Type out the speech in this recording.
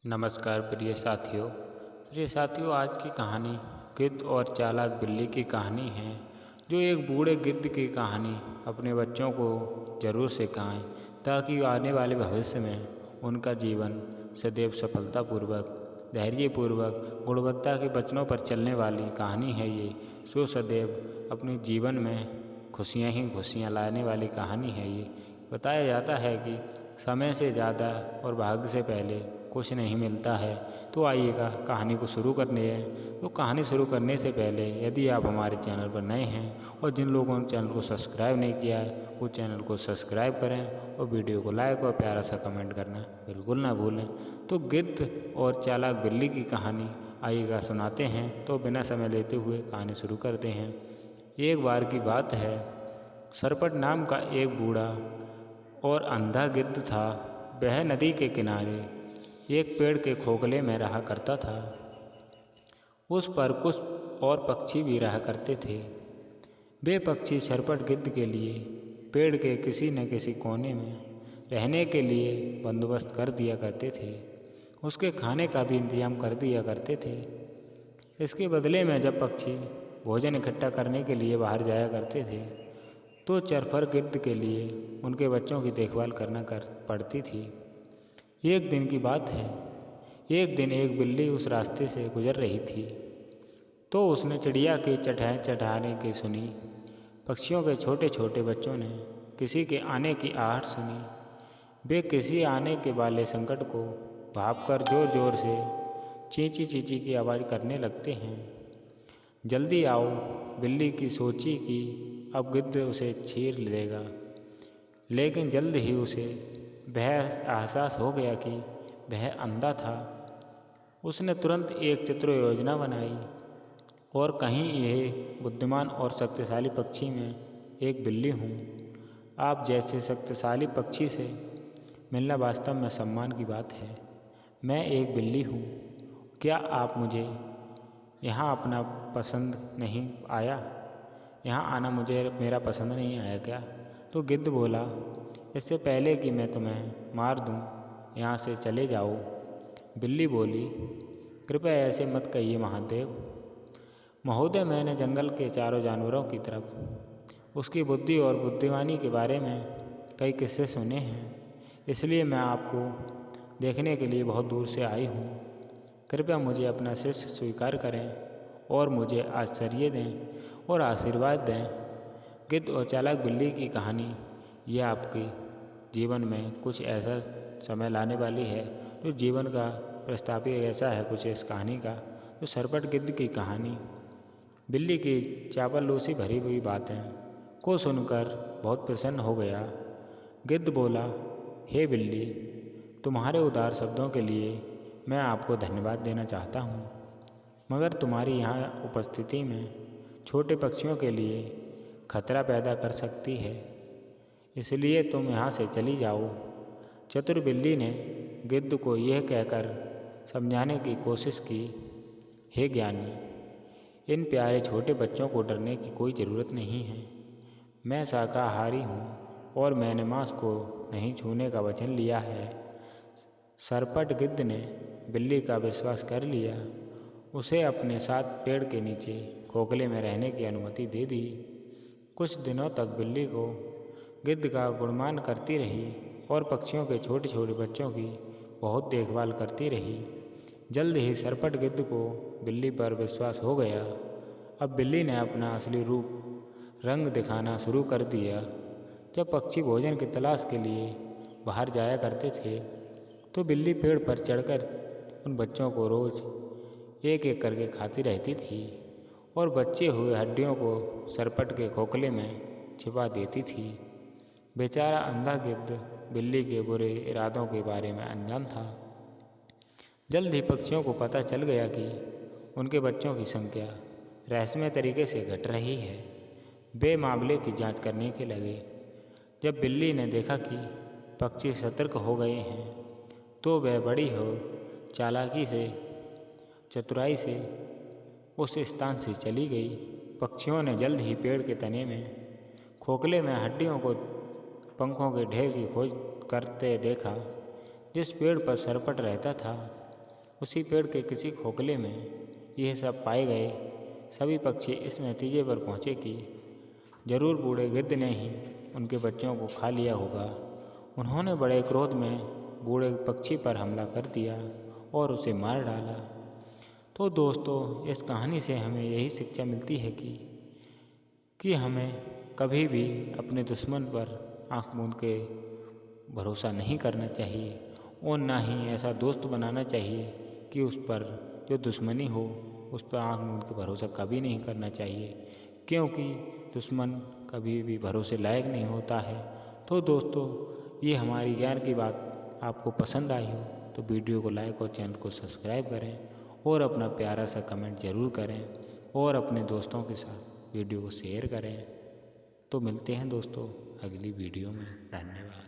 नमस्कार प्रिय साथियों, आज की कहानी गिद्ध और चालाक बिल्ली की कहानी है। जो एक बूढ़े गिद्ध की कहानी अपने बच्चों को ज़रूर सिखाएं ताकि आने वाले भविष्य में उनका जीवन सदैव सफलतापूर्वक, धैर्यपूर्वक, गुणवत्ता के वचनों पर चलने वाली कहानी है ये। सो सदैव अपने जीवन में खुशियाँ ही खुशियाँ लाने वाली कहानी है ये। बताया जाता है कि समय से ज़्यादा और भाग्य से पहले कुछ नहीं मिलता है। तो आइएगा कहानी को शुरू करने हैं। तो कहानी शुरू करने से पहले यदि आप हमारे चैनल पर नए हैं और जिन लोगों ने चैनल को सब्सक्राइब नहीं किया है वो चैनल को सब्सक्राइब करें और वीडियो को लाइक और प्यारा सा कमेंट करना बिल्कुल ना भूलें। तो गिद्ध और चालाक बिल्ली की कहानी आइएगा सुनाते हैं। तो बिना समय लेते हुए कहानी शुरू करते हैं। एक बार की बात है, सरपट नाम का एक बूढ़ा और अंधा गिद्ध था। वह नदी के किनारे एक पेड़ के खोखले में रहा करता था। उस पर कुछ और पक्षी भी रहा करते थे। वे पक्षी सरपट गिद्ध के लिए पेड़ के किसी न किसी कोने में रहने के लिए बंदोबस्त कर दिया करते थे। उसके खाने का भी इंतजाम कर दिया करते थे। इसके बदले में जब पक्षी भोजन इकट्ठा करने के लिए बाहर जाया करते थे तो चरफर गिद्ध के लिए उनके बच्चों की देखभाल करना पड़ती थी। एक दिन की बात है, एक दिन एक बिल्ली उस रास्ते से गुजर रही थी तो उसने चिड़िया के चटचटाने की सुनी। पक्षियों के छोटे छोटे बच्चों ने किसी के आने की आहट सुनी। वे किसी आने के वाले संकट को भांपकर जोर जोर से चींची चींची की आवाज़ करने लगते हैं। जल्दी आओ, बिल्ली की सोची कि अब गिद्ध उसे चीर लेगा। लेकिन जल्द ही उसे वह एहसास हो गया कि वह अंधा था। उसने तुरंत एक चतुर योजना बनाई और कहीं यह बुद्धिमान और शक्तिशाली पक्षी में एक बिल्ली हूँ। आप जैसे शक्तिशाली पक्षी से मिलना वास्तव में सम्मान की बात है। मैं एक बिल्ली हूँ। क्या आप मुझे यहाँ अपना पसंद नहीं आया? यहाँ आना मुझे मेरा पसंद नहीं आया क्या? तो गिद्ध बोला, इससे पहले कि मैं तुम्हें मार दूँ, यहाँ से चले जाओ। बिल्ली बोली, कृपया ऐसे मत कहिए महादेव महोदय। मैंने जंगल के चारों जानवरों की तरफ उसकी बुद्धि और बुद्धिमानी के बारे में कई किस्से सुने हैं, इसलिए मैं आपको देखने के लिए बहुत दूर से आई हूँ। कृपया मुझे अपना शिष्य स्वीकार करें और मुझे आश्चर्य दें और आशीर्वाद दें। गिद्ध और चालाक बिल्ली की कहानी ये आपके जीवन में कुछ ऐसा समय लाने वाली है जो जीवन का प्रस्ताव ऐसा है कुछ इस कहानी का। तो सरपट गिद्ध की कहानी। बिल्ली की चापलूसी भरी हुई बातें को सुनकर बहुत प्रसन्न हो गया। गिद्ध बोला, हे बिल्ली, तुम्हारे उदार शब्दों के लिए मैं आपको धन्यवाद देना चाहता हूँ, मगर तुम्हारी यहाँ उपस्थिति में छोटे पक्षियों के लिए खतरा पैदा कर सकती है, इसलिए तुम यहाँ से चली जाओ। चतुर बिल्ली ने गिद्ध को यह कहकर समझाने की कोशिश की, हे ज्ञानी, इन प्यारे छोटे बच्चों को डरने की कोई ज़रूरत नहीं है। मैं शाकाहारी हूँ और मैंने मांस को नहीं छूने का वचन लिया है। सरपट गिद्ध ने बिल्ली का विश्वास कर लिया। उसे अपने साथ पेड़ के नीचे खोखले में रहने की अनुमति दे दी। कुछ दिनों तक बिल्ली को गिद्ध का गुणगान करती रही और पक्षियों के छोटे छोटे बच्चों की बहुत देखभाल करती रही। जल्द ही सरपट गिद्ध को बिल्ली पर विश्वास हो गया। अब बिल्ली ने अपना असली रूप रंग दिखाना शुरू कर दिया। जब पक्षी भोजन की तलाश के लिए बाहर जाया करते थे तो बिल्ली पेड़ पर चढ़कर उन बच्चों को रोज़ एक एक करके खाती रहती थी और बचे हुए हड्डियों को सरपट के खोखले में छिपा देती थी। बेचारा अंधा गिद्ध बिल्ली के बुरे इरादों के बारे में अनजान था। जल्द ही पक्षियों को पता चल गया कि उनके बच्चों की संख्या रहस्यमय तरीके से घट रही है। वे मामले की जांच करने के लगे। जब बिल्ली ने देखा कि पक्षी सतर्क हो गए हैं तो वह बड़ी हो चालाकी से, चतुराई से उस स्थान से चली गई। पक्षियों ने जल्द ही पेड़ के तने में खोखले में हड्डियों को पंखों के ढेर की खोज करते देखा जिस पेड़ पर सरपट रहता था। उसी पेड़ के किसी खोखले में यह सब पाए गए। सभी पक्षी इस नतीजे पर पहुँचे कि जरूर बूढ़े गिद्ध ने ही उनके बच्चों को खा लिया होगा। उन्होंने बड़े क्रोध में बूढ़े पक्षी पर हमला कर दिया और उसे मार डाला। तो दोस्तों, इस कहानी से हमें यही शिक्षा मिलती है कि हमें कभी भी अपने दुश्मन पर आँख मूंद के भरोसा नहीं करना चाहिए और ना ही ऐसा दोस्त बनाना चाहिए कि उस पर जो दुश्मनी हो उस पर आँख मूंद के भरोसा कभी नहीं करना चाहिए, क्योंकि दुश्मन कभी भी भरोसे लायक नहीं होता है। तो दोस्तों, ये हमारी ज्ञान की बात आपको पसंद आई हो तो वीडियो को लाइक और चैनल को सब्सक्राइब करें और अपना प्यारा सा कमेंट ज़रूर करें और अपने दोस्तों के साथ वीडियो को शेयर करें। तो मिलते हैं दोस्तों अगली वीडियो में। धन्यवाद।